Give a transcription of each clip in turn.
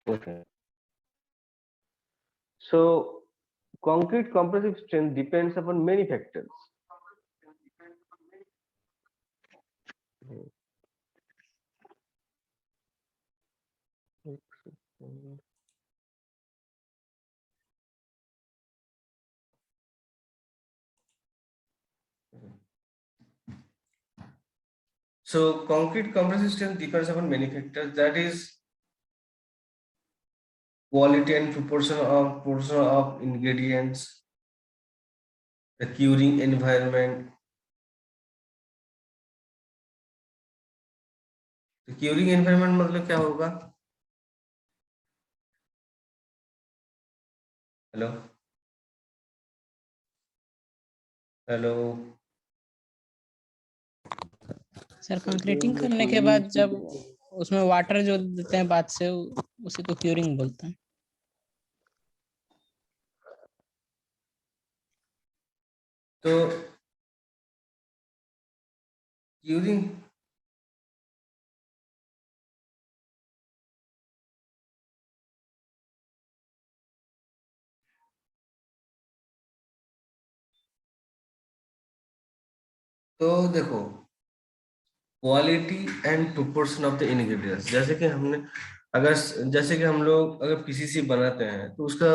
Okay. So concrete compressive strength depends upon many factors. So concrete compressive strength depends upon many factors, that is quality and proportion of ingredients, the curing environment. तो curing environment मतलब क्या होगा? Hello hello sir concreting करने के बाद जब उसमें water जो देते हैं बाद से, उसे तो क्यूरिंग बोलते हैं। तो क्यूरिंग तो देखो quality and proportion of the ingredients, जैसे कि हम लोग अगर पीसीसी बनाते हैं तो उसका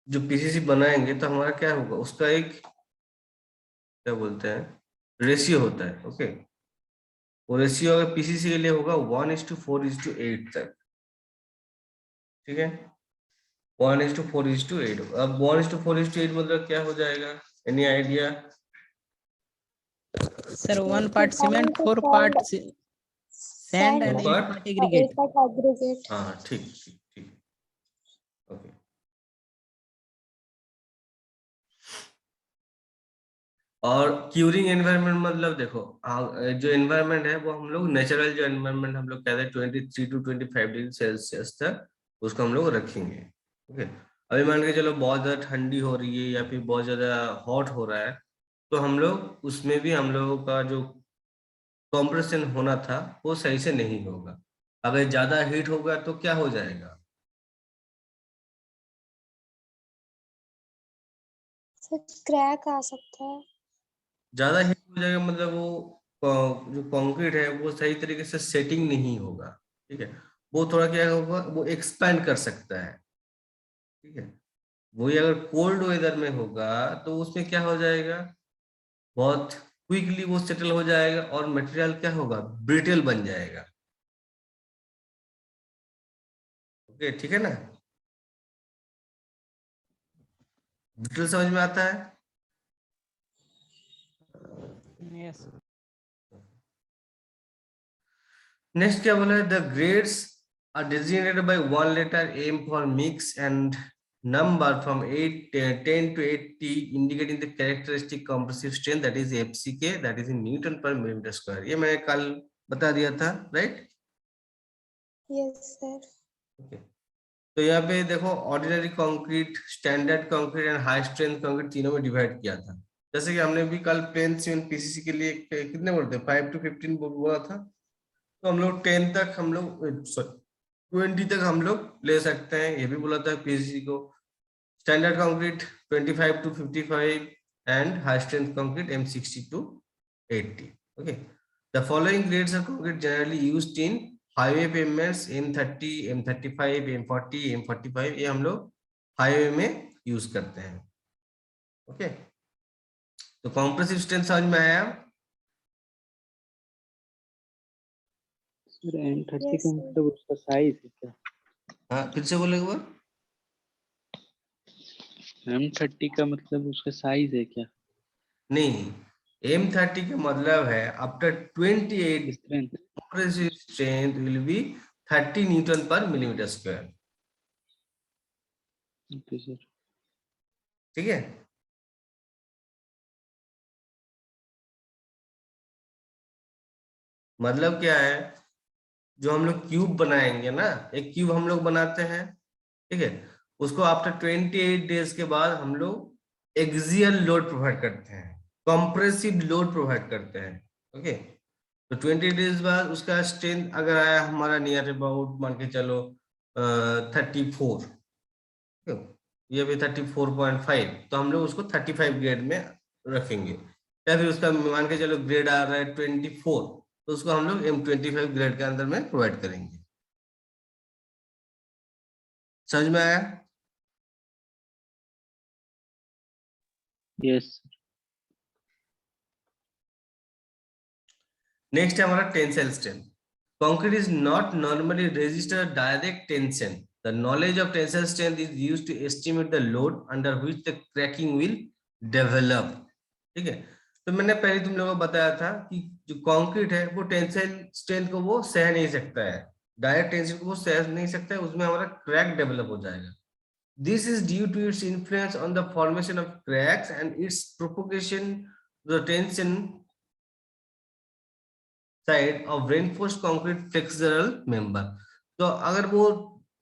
जो पीसीसी बनाएंगे तो हमारा क्या होगा, उसका एक क्या बोलते हैं रेशियो होता है। ओके, वो रेशियो अगर पीसीसी के लिए होगा 1:4:8 तक, ठीक है, 1:4:8। अब 1:4:8 मतलब क्या हो जाएगा, any idea? Sir 1 part cement, 4 part sand and 8 part aggregate. हाँ ठीक ठीक ठीक, ओके। और क्यूरिंग एनवायरनमेंट मतलब देखो जो एनवायरनमेंट है वो हम लोग नेचुरल जो एनवायरनमेंट हम लोग कहते हैं 23 to 25 डिग्री सेल्सियस तक उसको हम लोग रखेंगे। ओके, अभी मान के चलो बहुत ज्यादा ठंडी हो रही है या फिर बहुत ज्यादा हॉट हो रहा है, तो हम लोग उसमें भी हम लोगों का जो कॉम्प्रेशन होना था वो सही से नहीं होगा। अगर ज्यादा हीट होगा तो क्या हो जाएगा, क्रैक आ सकता है। ज्यादा हीट हो जाएगा मतलब वो जो कंक्रीट है वो सही तरीके से सेटिंग नहीं होगा। ठीक है, वो थोड़ा क्या होगा, वो एक्सपैंड कर सकता है। ठीक है, वही अगर कोल्ड वेदर में होगा तो उसमें क्या हो जाएगा, बहुत क्विकली वो सेटल हो जाएगा और मटेरियल क्या होगा, ब्रिटल बन जाएगा। ओके, ठीक है ना, ब्रिटल समझ में आता है? यस। नेक्स्ट क्या बोला है, the grades are designated by one letter M for mix and number from 10 to 80 indicating the characteristic compressive strength, that is FCK, that is in Newton per millimeter square। ये मैंने कल बता दिया था, right? Yes sir. Okay, तो यहाँ पे देखो ordinary concrete, standard concrete and high strength concrete तीनों में डिवाइड किया था। जैसे कि हमने भी कल प्लेन सीमेंट पीसीसी के लिए कितने बोलते हैं, 5 to 15 बोला था, तो हम लोग 10 तक हम लोग 20 तक हम लोग ले सकते हैं, ये भी बोला था पीसीसी को। Standard concrete 25 to 55 and high strength concrete M60 to 80। Okay, the following grades of concrete generally used in highway pavements, M30, M35, M40, M45, ये हम लोग हाईवे में यूज करते हैं। ओके, तो कॉम्प्रेसिव स्ट्रेंथ समझ में आया? सर M30 का मतलब उसका साइज है क्या? हाँ, फिर से बोले एक बार। M30 का मतलब उसका साइज है क्या? नहीं, M30 का मतलब है after 28 strength. compressive strength will be 30 Newton per millimeter square। Okay sir. ठीक है, मतलब क्या है, जो हम लोग क्यूब बनाएंगे ना, एक क्यूब हम लोग बनाते हैं, ठीक है, उसको आफ्टर 28 डेज के बाद हम लोग एक्सियल लोड प्रोवाइड करते हैं। कंप्रेसिव लोड प्रोवाइड करते हैं। ओके, तो 20 डेज बाद उसका स्ट्रेंथ अगर आया हमारा नियर अबाउट मान के चलो 34, ये भी 34.5, तो हम लोग उसको 35 ग्रेड में रखेंगे। या फिर उसका मान के चलो ग्रेड आ रहा है 24, तो उसको हम लोग M25 ग्रेड के अंदर में प्रोवाइड करेंगे। समझ में आया? यस। नेक्स्ट है हमारा tensile strength. Concrete is not normally register direct tension. The knowledge of tensile strength is used to estimate the load under which the cracking will develop. ठीक है, तो मैंने पहले तुम लोगों को बताया था कि जो कंक्रीट है वो टेंसाइल स्ट्रेंथ को वो सह नहीं सकता है, डायरेक्ट टेंशन को वो सह नहीं सकता है, उसमें हमारा क्रैक डेवलप हो जाएगा। This is due to its influence on the formation of cracks and its propagation to the tension side of reinforced concrete flexural member। तो अगर वो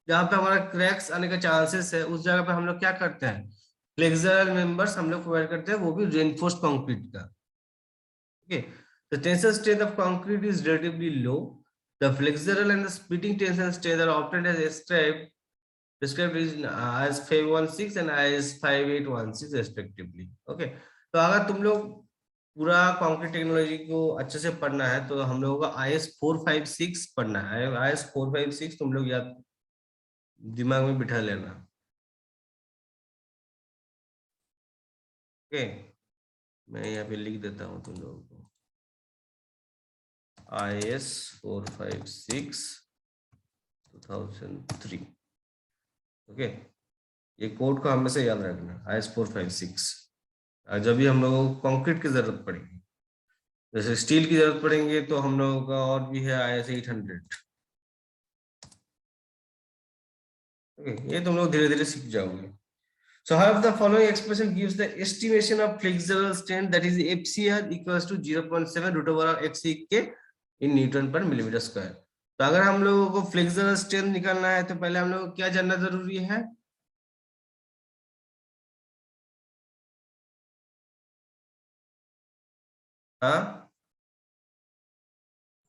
जहाँ पे हमारा क्रैक्स आने का चांसेस है उस जगह पे हम लोग क्या करते हैं, फ्लेक्सुरल मेंबर्स हम लोग प्रोवाइड करते हैं, वो भी रेनफोर्स्ड कंक्रीट का। Okay, the tensile strength of concrete is relatively low. The flexural and the splitting tension strength are obtained as described is as 516 and as 5816 respectively। ओके, तो अगर तुम लोग पूरा कंक्रीट टेक्नोलॉजी को अच्छे से पढ़ना है तो हम लोगों का IS 456 पढ़ना है। IS 456 तुम लोग याद दिमाग में बिठा लेना। ओके, मैं यहाँ पे लिख देता हूँ तुम लोगों को, IS 456 2003। ओके, ये कोड को हमेशा याद रखना, IS 456। जब भी हम लोगों को कंक्रीट की जरूरत पड़ेगी, जैसे स्टील की जरूरत पड़ेंगे तो हम लोगों का और भी है IS 800। ओके, ये तुम लोग धीरे धीरे सीख जाओगे। So half the following expression gives the estimation of flexural strength, that is FCR equals to 0.7 root over FCK in Newton per millimeter square। तो अगर हम लोगों को फ्लेक्सुरल स्ट्रेंथ निकालना है तो पहले हम लोगों को क्या जानना जरूरी है? हाँ,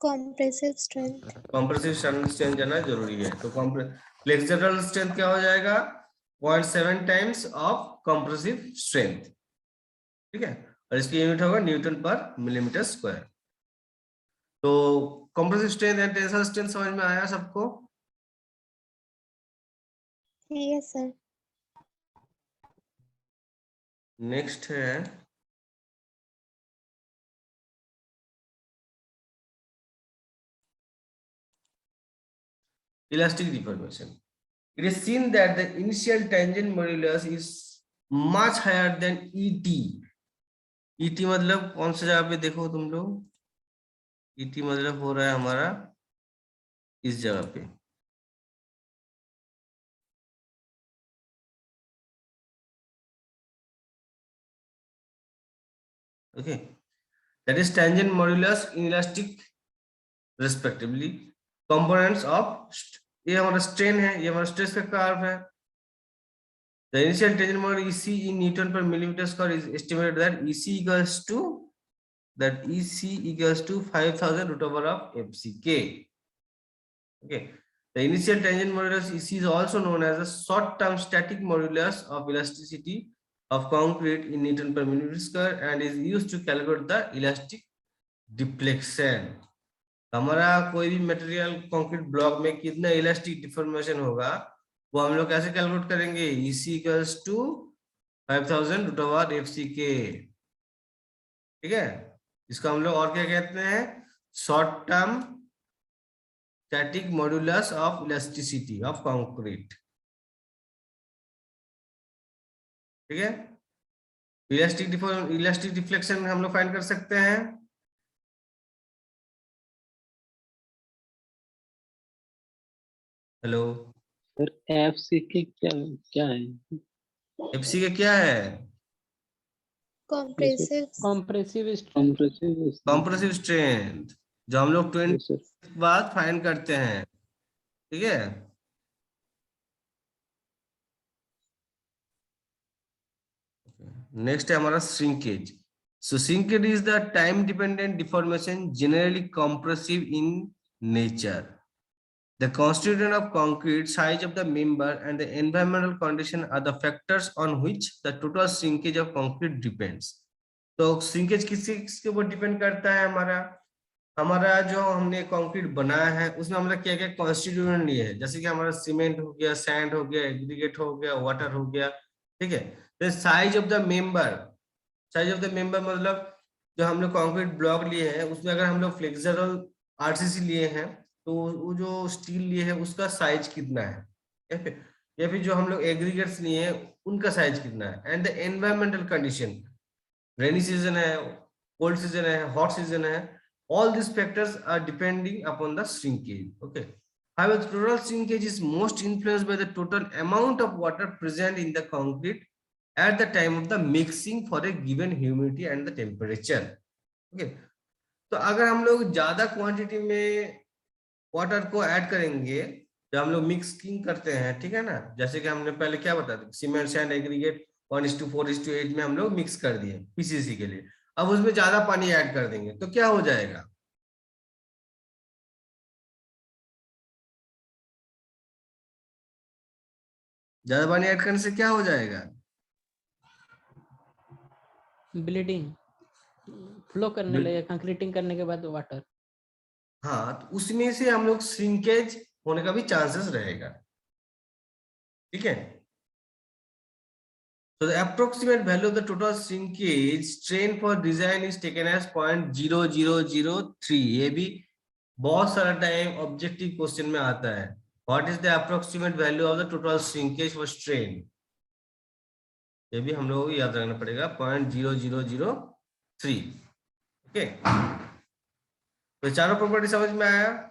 compressive strength, कॉम्प्रेसिव स्ट्रेंथ जानना जरूरी है। तो फ्लेक्सुरल स्ट्रेंथ क्या हो जाएगा? 0.7 टाइम्स ऑफ कॉम्प्रेसिव स्ट्रेंथ। ठीक है, और इसकी यूनिट होगा न्यूटन पर मिलीमीटर स्क्वायर। तो compressive strength and tensile strength समझ में आया सबको? yes sir, नेक्स्ट है elastic deformation। It is seen that the initial tangent modulus is much higher than ET। ET मतलब कौन सी जगह पे देखो तुम लोग, ET मतलब हो रहा है हमारा इस जगह पे। Okay, that is tangent modulus inelastic respectively components of ये हमारा स्ट्रेन है, ये हमारा स्ट्रेस का कर्व है। The initial tangent modulus EC in Newton per millimeter square is estimated that EC equals to 5000 root over of FCK। Okay, the initial tangent modulus EC is also known as the short-term static modulus of elasticity of concrete in Newton per millimeter square and is used to calculate the elastic deflection। हमारा कोई भी material concrete block में कितना elastic deformation होगा वो हम लोग कैसे कैलकुलेट करेंगे? EC equals to 5000 root over FCK। ठीक है, इसको हम लोग और क्या कहते हैं? Short term static modulus of elasticity of concrete. ठीक है, इलास्टिक डिफ्लेक्शन हम लोग फाइंड कर सकते हैं। हेलो सर FCK क्या क्या है? FCK क्या है? compressive, compressive strength. Compressive compressive strength, जो हम लोग 20 सर। बाद फाइंड करते हैं। ठीक है, नेक्स्ट है हमारा shrinkage. So shrinkage is the time dependent deformation, generally compressive in nature. The constituent of concrete, size of the member, and the environmental condition are the factors on which the total shrinkage of concrete depends. तो shrinkage किसके ऊपर depend करता है? हमारा जो हमने concrete बनाया है उसमें हमने क्या क्या कॉन्स्टिट्यूएंट लिए है, जैसे कि हमारा सीमेंट हो गया, सैंड हो गया, एग्रीगेट हो गया, वाटर हो गया, ठीक है। तो size of the member, size of the member मतलब जो हम लोग कंक्रीट ब्लॉक लिए हैं उसमें अगर हम लोग फ्लेक्सुरल आरसीसी लिए हैं तो वो जो स्टील लिए है उसका साइज कितना है, या फिर जो हम लोग एग्रीगेट्स लिए हैं उनका साइज कितना है, and the environmental condition, rainy season है, कोल्ड सीजन है, हॉट सीजन है, all these factors are depending upon the shrinkage. Okay, however, the total shrinkage is most influenced by the total amount of water present in the concrete at the time of the mixing for a given humidity and the temperature. Okay, तो अगर हम लोग ज्यादा quantity में water को add करेंगे, जब हम लोग मिक्सिंग करते हैं, ठीक है ना, जैसे कि हमने पहले क्या बताया, सीमेंट सैंड एग्रीगेट 1:4:8 में हम लोग मिक्स कर दिए पीसीसी के लिए, अब उसमें ज्यादा पानी ऐड कर देंगे तो क्या हो जाएगा? ज्यादा पानी ऐड करने से क्या हो जाएगा? ब्लीडिंग, फ्लो करने लगेगा कंक्रीटिंग करने के बाद वाटर। हाँ, तो उसमें से हम लोग श्रिंकेज होने का भी चांसेस रहेगा, ठीक है। So the approximate value of the total shrinkage strain for design is taken as 0.0003. ये भी बहुत सारा टाइम ऑब्जेक्टिव क्वेश्चन में आता है। What is the approximate value of the total shrinkage for strain? ये भी हम लोगों को याद रखना पड़ेगा, 0.0003. ओके, तो चारों प्रॉपर्टी समझ में आया?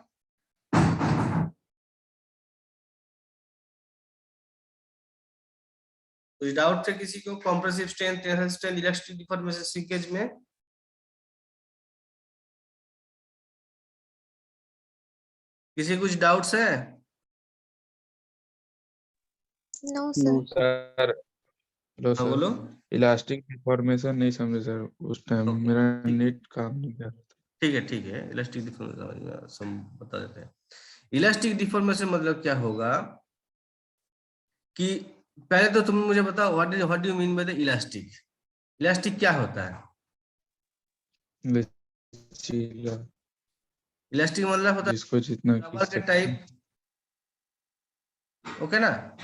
कुछ डाउट है किसी को compressive strength, tensile strength, elastic deformation shrinkage में? किसी कुछ डाउट्स है? No, sir. सर हेलो हाँ सर, बोलो। इलास्टिक डिफॉर्मेशन नहीं समझे सर उस टाइम, Okay, मेरा ठीक। नेट काम नहीं कर रहा। ठीक है, इलास्टिक डिफॉर्मेशन बता देते हैं। इलास्टिक डिफॉर्मेशन मतलब क्या होगा कि पहले तो तुम मुझे बताओ, what do you mean by the elastic? Elastic क्या होता है? लचीला, इलास्टिक मतलब होता जिसको जितना है खींच रबर के सकते हैं। टाइप, ओके ना।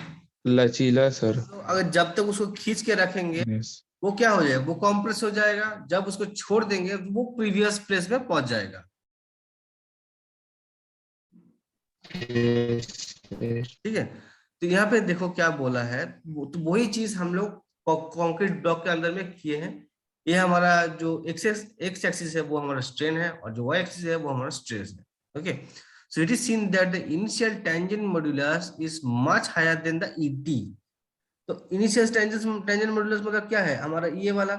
लचीला सर। तो अगर जब तक उसको खींच के रखेंगे यस वो क्या हो जाएगा? वो कॉम्प्रेस हो जाएगा, जब उसको छोड़ देंगे वो प्रीवियस प्लेस में पहुंच जाएगा, ठीक है। तो यहाँ पे देखो क्या बोला है, तो वही चीज हम लोग कंक्रीट ब्लॉक के अंदर में किए हैं। ये हमारा जो एक्स एक्सिस है वो हमारा स्ट्रेन है, और जो वाई एक्सिस है वो हमारा स्ट्रेस है। Okay, so it is seen that the initial tangent modulus is much higher than the ET. तो इनिशियल टेंजेंट मॉड्यूलस मतलब क्या है? हमारा ये वाला,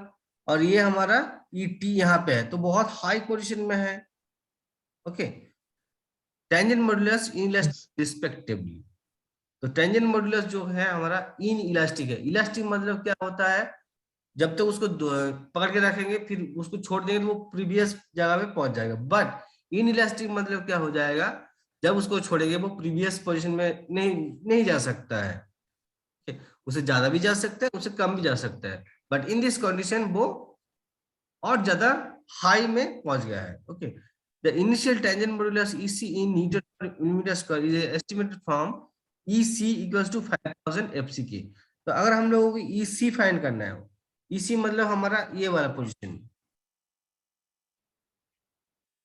और ये हमारा ईटी यहाँ पे है, तो बहुत हाई पोजीशन में है। Okay, tangent modulus inelastic respectively. तो टेंजेंट मॉड्यूलस जो है हमारा इन इलास्टिक है। इलास्टिक मतलब क्या होता है? जब तक उसको पकड़ के रखेंगे फिर उसको छोड़ देंगे तो वो प्रीवियस जगह पे पहुंच जाएगा। बट इन इलास्टिक मतलब क्या हो जाएगा? जब उसको छोड़ेंगे वो प्रीवियस पोजीशन में नहीं जा सकता है, उसे ज्यादा भी जा सकता है, उसे कम भी जा सकता है, बट इन दिस कंडीशन वो और ज्यादा हाई में पहुंच गया है। Okay, the initial tangent modulus EC in newton per metre square is estimated from EC equals to 5000 FCK। तो अगर हम लोगों को EC फाइंड करना है, EC मतलब हमारा ये वाला position,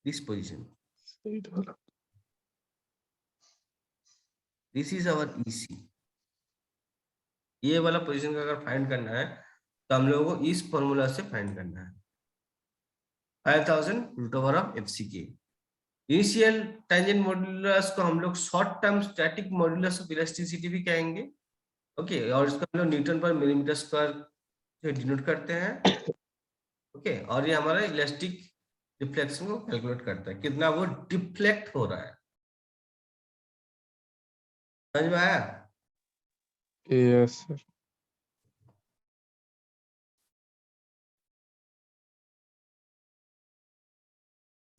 this position, this is our EC। ये वाला पोजीशन का अगर फाइंड करना है तो हम लोगों को इस फॉर्मूला से फाइंड करना है, 5000 root over of FCK। Initial tangent modulus को हम लोग short term static modulus of elasticity भी कहेंगे। ओके, और इसको हम लोग न्यूटन पर मिलीमीटर स्क्वायर से डिनोट करते हैं। ओके, और ये हमारा इलास्टिक डिफ्लेक्शन को कैलकुलेट करता है, कितना वो डिफ्लेक्ट हो रहा है। समझ में आया? Yes sir.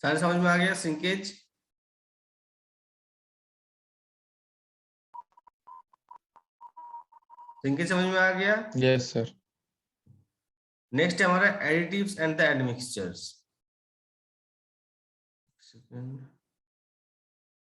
सारे समझ में आ गया? सिंकेज समझ में आ गया? Yes sir. नेक्स्ट है हमारा additives and the admixtures. Second